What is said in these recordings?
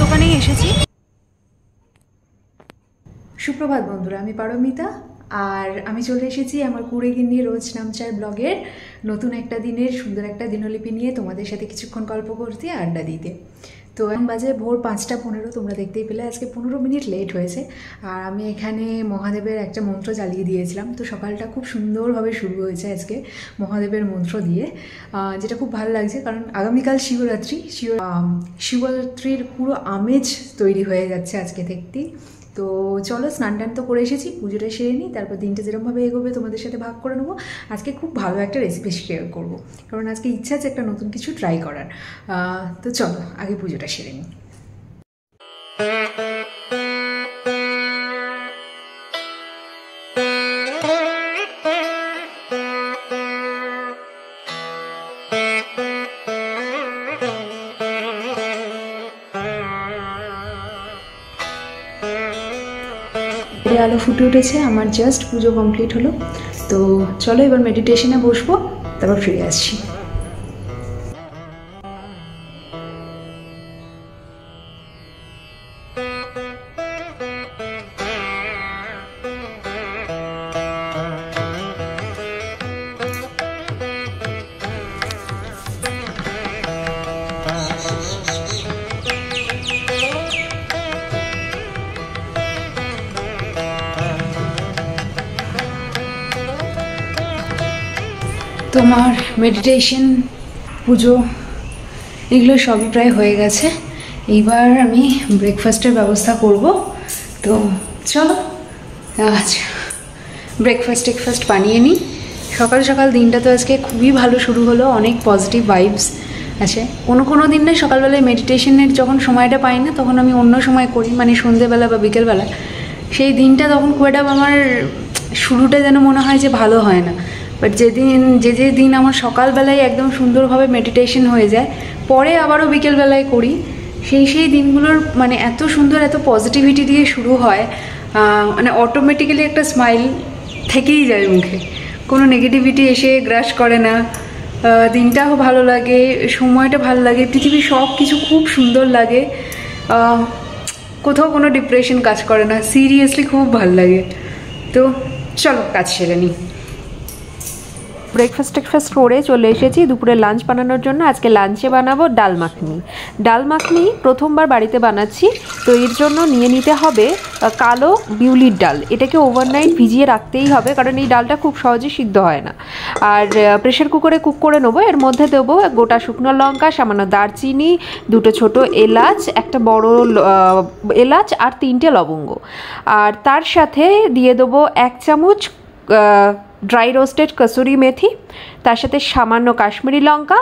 দোকানেই এসেছি। সুপ্রভাত বন্ধুরা, আমি পারমিতা আর আমি চলে এসেছি আমার কুড়েগিন্নি রোজ নামচার ব্লগের নতুন একটা দিনের সুন্দর একটা দিনলিপি নিয়ে তোমাদের সাথে কিছুক্ষণ গল্প করতে, আড্ডা দিতে। তো এখন বাজে ভোর 5:15, তোমরা দেখতেই পেলে আজকে 15 মিনিট লেট হয়েছে। আর আমি এখানে মহাদেবের একটা মন্ত্র চালিয়ে দিয়েছিলাম, তো সকালটা খুব সুন্দরভাবে শুরু হয়েছে আজকে মহাদেবের মন্ত্র দিয়ে, যেটা খুব ভালো লাগছে। কারণ আগামীকাল শিবরাত্রির পুরো আমেজ তৈরি হয়ে যাচ্ছে আজকে থেকেই। তো চলো, স্নান টান তো করে এসেছি, পুজোটা সেরে নিই, তারপর দিনটা যেরকমভাবে এগোবে তোমাদের সাথে ভাগ করে নেবো। আজকে খুব ভালো একটা রেসিপি শেয়ার করবো, কারণ আজকে ইচ্ছা আছে একটা নতুন কিছু ট্রাই করার। তো চলো আগে পুজোটা সেরে নিই। আলো ফুটে উঠেছে, আমার জাস্ট পুজো কমপ্লিট হলো। তো চলো এবার মেডিটেশনে বসবো, তারপর ফিরে আসছি। তোমার মেডিটেশন, পুজো এগুলো সবই প্রায় হয়ে গেছে। এইবার আমি ব্রেকফাস্টের ব্যবস্থা করব। তো চলো আচ্ছা ব্রেকফাস্ট বানিয়ে নিই। সকাল সকাল দিনটা তো আজকে খুবই ভালো শুরু হলো, অনেক পজিটিভ ভাইবস আছে। কোনো দিন না সকালবেলায় মেডিটেশনের যখন সময়টা পাই না, তখন আমি অন্য সময় করি, মানে সন্ধেবেলা বা বিকেলবেলা। সেই দিনটা তখন খুব একটা আমার শুরুটা যেন মনে হয় যে ভালো হয় না। বাট যে দিন আমার সকালবেলায় একদম সুন্দরভাবে মেডিটেশন হয়ে যায়, পরে আবারও বিকেলবেলায় করি, সেই দিনগুলোর মানে এত সুন্দর, এত পজিটিভিটি দিয়ে শুরু হয়, মানে অটোমেটিক্যালি একটা স্মাইল থেকেই যায় মুখে, কোনো নেগেটিভিটি এসে গ্রাস করে না। দিনটাও ভালো লাগে, সময়টা ভালো লাগে, পৃথিবীর সব কিছু খুব সুন্দর লাগে, কোথাও কোনো ডিপ্রেশন কাজ করে না, সিরিয়াসলি খুব ভালো লাগে। তো চলো কাজ সেরে নিই। ব্রেকফাস্ট করে চলে এসেছি দুপুরে লাঞ্চ বানানোর জন্য। আজকে লাঞ্চে বানাবো ডাল মাখনি প্রথমবার বাড়িতে বানাচ্ছি। তো এর জন্য নিয়ে নিতে হবে কালো বিউলির ডাল। এটাকে ওভারনাইট ভিজিয়ে রাখতেই হবে, কারণ এই ডালটা খুব সহজে সিদ্ধ হয় না। আর প্রেশার কুকারে কুক করে নেবো। এর মধ্যে দেবো গোটা শুকনো লঙ্কা, সামান্য দারচিনি, দুটো ছোট এলাচ, একটা বড় এলাচ আর 3টে লবঙ্গ। আর তার সাথে দিয়ে দেবো 1 চামচ ড্রাই রোস্টেড কসুরি মেথি, তার সাথে সামান্য কাশ্মীরি লঙ্কা,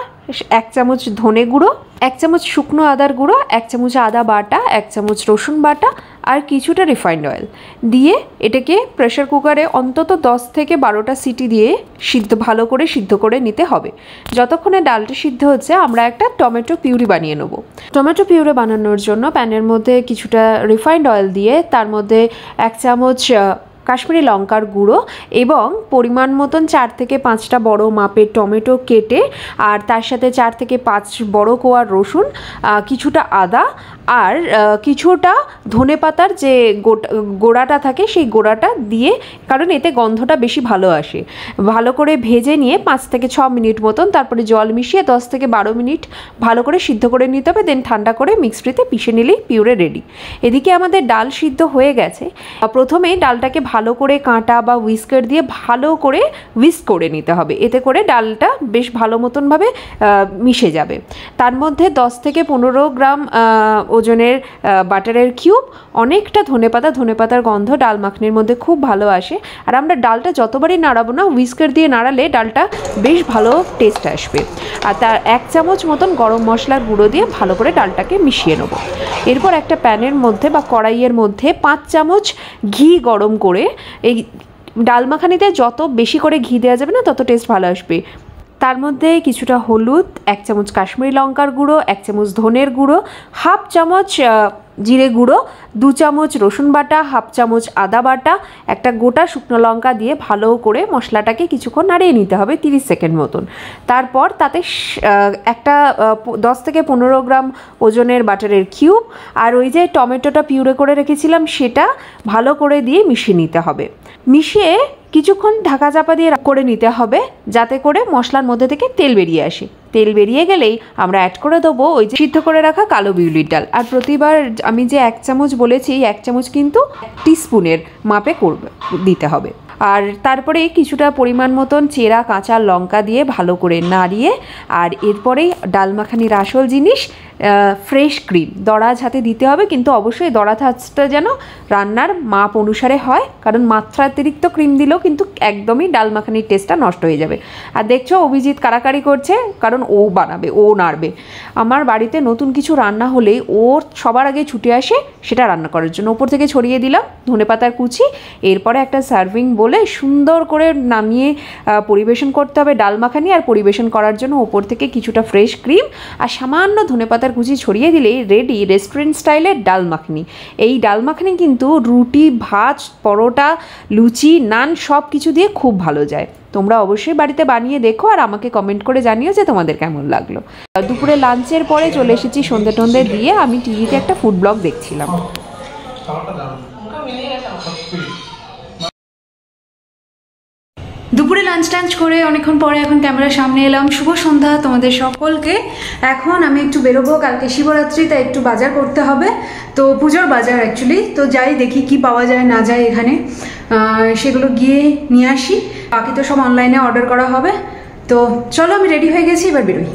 1 চামচ ধনে গুঁড়ো, 1 চামচ শুকনো আদার গুঁড়ো, 1 চামচ আদা বাটা, 1 চামচ রসুন বাটা আর কিছুটা রিফাইন্ড অয়েল দিয়ে এটাকে প্রেশার কুকারে অন্তত 10 থেকে 12টা সিটি দিয়ে ভালো করে সিদ্ধ করে নিতে হবে। যতক্ষণে ডালটা সিদ্ধ হচ্ছে আমরা একটা টমেটো পিউরি বানিয়ে নেব। টমেটো পিউরি বানানোর জন্য প্যানের মধ্যে কিছুটা রিফাইন্ড অয়েল দিয়ে তার মধ্যে 1 চামচ কাশ্মীরি লঙ্কার গুঁড়ো এবং পরিমাণ মতন 4 থেকে 5টা বড় মাপের টমেটো কেটে, আর তার সাথে 4 থেকে 5 বড় কোয়া রসুন, কিছুটা আদা আর কিছুটা ধনেপাতার যে গোড়াটা থাকে সেই গোড়াটা দিয়ে, কারণ এতে গন্ধটা বেশি ভালো আসে। ভালো করে ভেজে নিয়ে 5 থেকে 6 মিনিট মতন, তারপরে জল মিশিয়ে 10 থেকে 12 মিনিট ভালো করে সিদ্ধ করে নিতে হবে। দেন ঠান্ডা করে মিক্সিতে পিষে নিলেই পিউরে রেডি। এদিকে আমাদের ডাল সিদ্ধ হয়ে গেছে। প্রথমেই ডালটাকে ভালো করে কাঁটা বা হুইস্কার দিয়ে ভালো করে হুইস্ক করে নিতে হবে, এতে করে ডালটা বেশ ভালো মতনভাবে মিশে যাবে। তার মধ্যে 10 থেকে 15 গ্রাম ওজনের বাটারের কিউব, অনেকটা ধনেপাতার গন্ধ ডাল মাখনির মধ্যে খুব ভালো আসে। আর আমরা ডালটা যতবারই নাড়াবো না, হুইস্কার দিয়ে নাড়ালে ডালটা বেশ ভালো টেস্ট আসবে। আর তার 1 চামচ মতন গরম মশলার গুঁড়ো দিয়ে ভালো করে ডালটাকে মিশিয়ে নেব। এরপর একটা প্যানের মধ্যে বা কড়াইয়ের মধ্যে 5 চামচ ঘি গরম করে, এই ডাল মাখানিতে যত বেশি করে ঘি দেওয়া যাবে না তত টেস্ট ভালো আসবে। তার মধ্যে কিছুটা হলুদ, 1 চামচ কাশ্মীরি লঙ্কার গুঁড়ো, 1 চামচ ধনের গুঁড়ো, হাফ চামচ জিরে গুঁড়ো, 2 চামচ রসুন বাটা, হাফ চামচ আদা বাটা, একটা গোটা শুকনো লঙ্কা দিয়ে ভালো করে মশলাটাকে কিছুক্ষণ নাড়িয়ে নিতে হবে 30 সেকেন্ড মতন। তারপর তাতে একটা 10 থেকে 15 গ্রাম ওজনের বাটারের কিউব আর ওই যে টমেটোটা পিউরে করে রেখেছিলাম সেটা ভালো করে দিয়ে মিশিয়ে নিতে হবে। মিশিয়ে কিছুক্ষণ ঢাকা চাপা দিয়ে করে নিতে হবে যাতে করে মশলার মধ্যে থেকে তেল বেরিয়ে আসে। তেল বেরিয়ে গেলেই আমরা অ্যাড করে দেবো ওই যে সিদ্ধ করে রাখা কালো বিউলির ডাল। আর প্রতিবার আমি যে 1 চামচ বলেছি 1 চামচ কিন্তু 1 টিস্পুনের মাপে দিতে হবে। আর তারপরে কিছুটা পরিমাণ মতন চেরা কাঁচা লঙ্কা দিয়ে ভালো করে নাড়িয়ে আর এরপরেই ডাল মাখানির আসল জিনিস ফ্রেশ ক্রিম দরাজ হাতে দিতে হবে, কিন্তু অবশ্যই দরাজ হাতটা যেন রান্নার মাপ অনুসারে হয়, কারণ মাত্রাতিরিক্ত ক্রিম দিলেও কিন্তু একদমই ডাল মাখানির টেস্টটা নষ্ট হয়ে যাবে। আর দেখছো অভিজিৎ কারাকারি করছে, কারণ ও বানাবে, ও নাড়বে। আমার বাড়িতে নতুন কিছু রান্না হলেই ওর সবার আগে ছুটে আসে সেটা রান্না করার জন্য। ওপর থেকে ছড়িয়ে দিলাম ধনেপাতার কুচি, এরপরে একটা সার্ভিং বলে সুন্দর করে নামিয়ে পরিবেশন করতে হবে ডাল মাখানি। আর পরিবেশন করার জন্য ওপর থেকে কিছুটা ফ্রেশ ক্রিম আর সামান্য ধনেপাতার কুচি ছড়িয়ে দিলেই রেডি রেস্টুরেন্ট স্টাইলের ডাল মাখনি। এই ডাল মাখনি কিন্তু রুটি, ভাত, পরোটা, লুচি, নান সব কিছু দিয়ে খুব ভালো যায়। তোমরা অবশ্যই বাড়িতে বানিয়ে দেখো আর আমাকে কমেন্ট করে জানিও যে তোমাদের কেমন লাগলো। দুপুরে লাঞ্চের পরে চলে এসেছি সন্ধ্যে টন্ধে দিয়ে, আমি টিভিতে একটা ফুড ব্লগ দেখছিলাম। দুপুরে লাঞ্চ টাঞ্চ করে অনেকক্ষণ পরে এখন ক্যামেরার সামনে এলাম। শুভ সন্ধ্যা তোমাদের সকলকে। এখন আমি একটু বেরোবো, কালকে শিবরাত্রি, তাই একটু বাজার করতে হবে, তো পুজোর বাজার অ্যাকচুয়ালি। তো যাই দেখি কি পাওয়া যায় না যায় এখানে, সেগুলো গিয়ে নিয়ে আসি। বাকি তো সব অনলাইনে অর্ডার করা হবে। তো চলো আমি রেডি হয়ে গেছি, এবার বেরোই।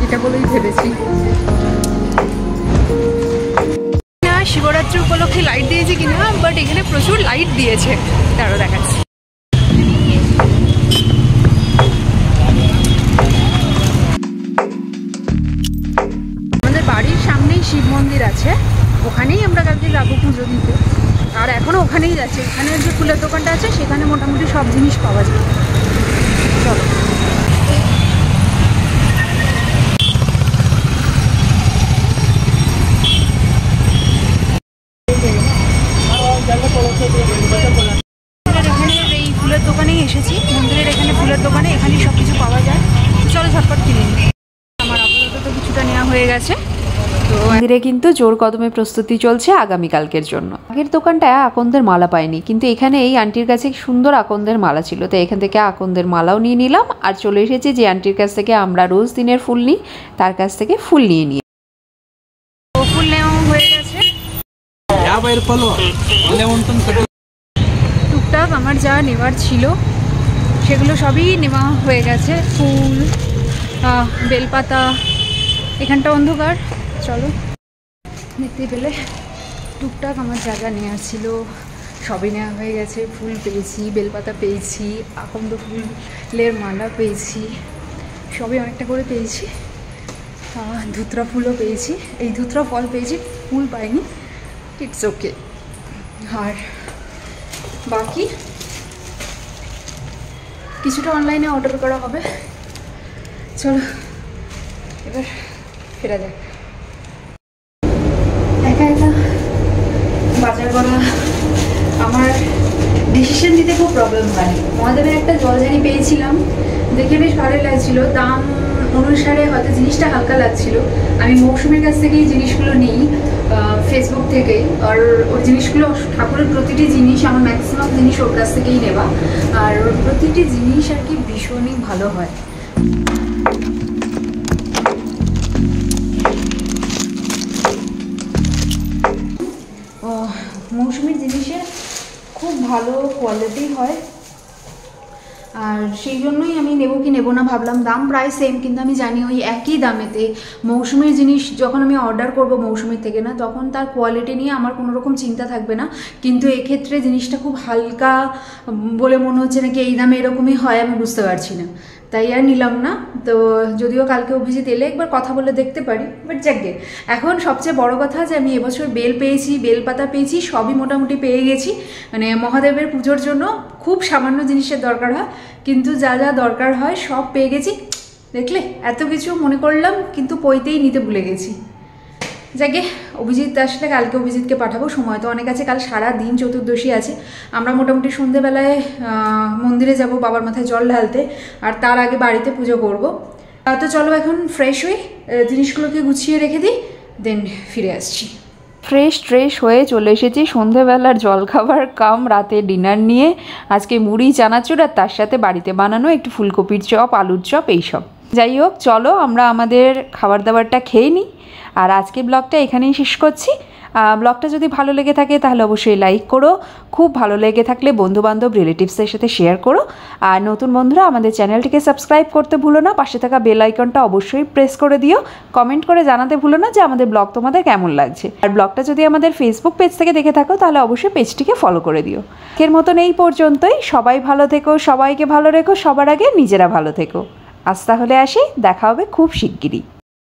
এটা বলেই ভেবেছি না শিবরাত্রি উপলক্ষে লাইট দিয়েছে কিনা, বাট এখানে প্রচুর লাইট দিয়েছে, তারও দেখাচ্ছি। আমাদের বাড়ির সামনেই শিব মন্দির আছে, ওখানেই আমরা কালকে যাবো পুজো দিতে। আর এখনো ওখানেই যাচ্ছে। এখানে যে ফুলের দোকানটা আছে সেখানে মোটামুটি সব জিনিস পাওয়া যায়। চলো এখানে এই ফুলের দোকানেই এসেছি, মন্দিরের এখানে ফুলের দোকানে, এখানেই সব কিছু পাওয়া যায়। চলো ঝটপট কিনে নিই। আমার আপাতত তো কিছুটা নেওয়া হয়ে গেছে। তো মন্দিরে কিন্তু জোর কদমে প্রস্তুতি চলছে আগামীকালকের জন্য। আগের দোকানটায় আকন্দের মালা পাইনি, কিন্তু এখানে এই আন্টির কাছে সুন্দর আকন্দের মালা ছিল, তো এখান থেকে আকন্দের মালাও নিয়ে নিলাম। আর চলে এসেছি যে আন্টির কাছ থেকে আমরা রোজ দিনের ফুল নিই, তার কাছ থেকে ফুল নিয়ে ফুল নেওয়া হয়ে গেছে। টুকটাক আমার যা নেওয়ার ছিল সেগুলো সবই নেওয়া হয়ে গেছে। ফুল, বেলপাতা, এখানটা অন্ধকার, চলো দেখতে পেলে টুকটাক আমার জায়গা নেওয়ার ছিল সবই নেওয়া হয়ে গেছে। ফুল পেয়েছি, বেলপাতা পেয়েছি, আকন্দ ফুলের মালা পেয়েছি, সবই অনেকটা করে পেয়েছি। ধুতরা ফুলও পেয়েছি, এই ধুতরা ফল পেয়েছি, ফুল পাইনি, ইটস ওকে। আর বাকি কিছুটা অনলাইনে অর্ডার করা হবে। চলো এবার ফেরা যাক। একা একা বাজার করা আমার ডিসিশন নিতে খুব প্রবলেম হয়। মহাদেবের একটা জলজানি পেয়েছিলাম, দেখে বেশ ভালোই লাগছিল, দাম অনুসারে হয়তো জিনিসটা হালকা লাগছিল। আমি মৌসুমীর কাছ থেকেই জিনিসগুলো নিই, ফেসবুক থেকেই। আর ওর জিনিসগুলো, ঠাকুরের প্রতিটি জিনিস, আমার ম্যাক্সিমাম জিনিস ওর কাছ থেকেই নেওয়া। আর ওর প্রতিটি জিনিস আর কি ভীষণই ভালো হয়। মৌসুমীর জিনিসের খুব ভালো কোয়ালিটি হয়। আর সেই জন্যই আমি নেবো কি নেবো না ভাবলাম। দাম প্রায় সেম, কিন্তু আমি জানি ওই একই দামেতে মৌসুমীর জিনিস যখন আমি অর্ডার করব মৌসুমীর থেকে না, তখন তার কোয়ালিটি নিয়ে আমার কোনো রকম চিন্তা থাকবে না। কিন্তু এক্ষেত্রে জিনিসটা খুব হালকা বলে মনে হচ্ছে নাকি এই দামে এরকমই হয়, আমি বুঝতে পারছি না, তাই আর নিলাম না। তো যদিও কালকে অভিজিৎ এলে একবার কথা বলে দেখতে পারি, বাট যাকে এখন সবচেয়ে বড় কথা যে আমি এবছর বেল পেয়েছি, বেলপাতা পেয়েছি, সবই মোটামুটি পেয়ে গেছি। মানে মহাদেবের পুজোর জন্য খুব সামান্য জিনিসের দরকার হয়, কিন্তু যা যা দরকার হয় সব পেয়ে গেছি। দেখলে এত কিছু মনে করলাম, কিন্তু পইতেই নিতে ভুলে গেছি। যাকে অভিজিৎ আসলে কালকে অভিজিৎকে পাঠাবো, সময় তো অনেক আছে, কাল সারা দিন চতুর্দশী আছে। আমরা মোটামুটি সন্ধেবেলায় মন্দিরে যাব বাবার মাথায় জল ঢালতে, আর তার আগে বাড়িতে পুজো করব। তো চলো এখন ফ্রেশ হই, জিনিসগুলোকে গুছিয়ে রেখে দিই, দেন ফিরে আসছি। ফ্রেশ হয়ে চলে এসেছি সন্ধেবেলার জলখাবার কাম রাতে ডিনার নিয়ে। আজকে মুড়ি চানাচুর আর তার সাথে বাড়িতে বানানো একটু ফুলকপির চপ, আলুর চপ, এইসব। যাই হোক, চলো আমরা আমাদের খাবার দাবারটা খেয়ে নিই। আর আজকের ব্লগটা এখানেই শেষ করছি। ব্লগটা যদি ভালো লেগে থাকে তাহলে অবশ্যই লাইক করো, খুব ভালো লেগে থাকলে বন্ধুবান্ধব রিলেটিভসের সাথে শেয়ার করো। আর নতুন বন্ধুরা আমাদের চ্যানেলটিকে সাবস্ক্রাইব করতে ভুলো না, পাশে থাকা বেল আইকনটা অবশ্যই প্রেস করে দিও। কমেন্ট করে জানাতে ভুলো না যে আমাদের ব্লগ তোমাদের কেমন লাগছে। আর ব্লগটা যদি আমাদের ফেসবুক পেজ থেকে দেখে থাকো তাহলে অবশ্যই পেজটিকে ফলো করে দিও। এর মতন এই পর্যন্তই। সবাই ভালো থেকো, সবাইকে ভালো রেখো, সবার আগে নিজেরা ভালো থেকো। আজ তাহলে আসি, দেখা হবে খুব শিগগিরই।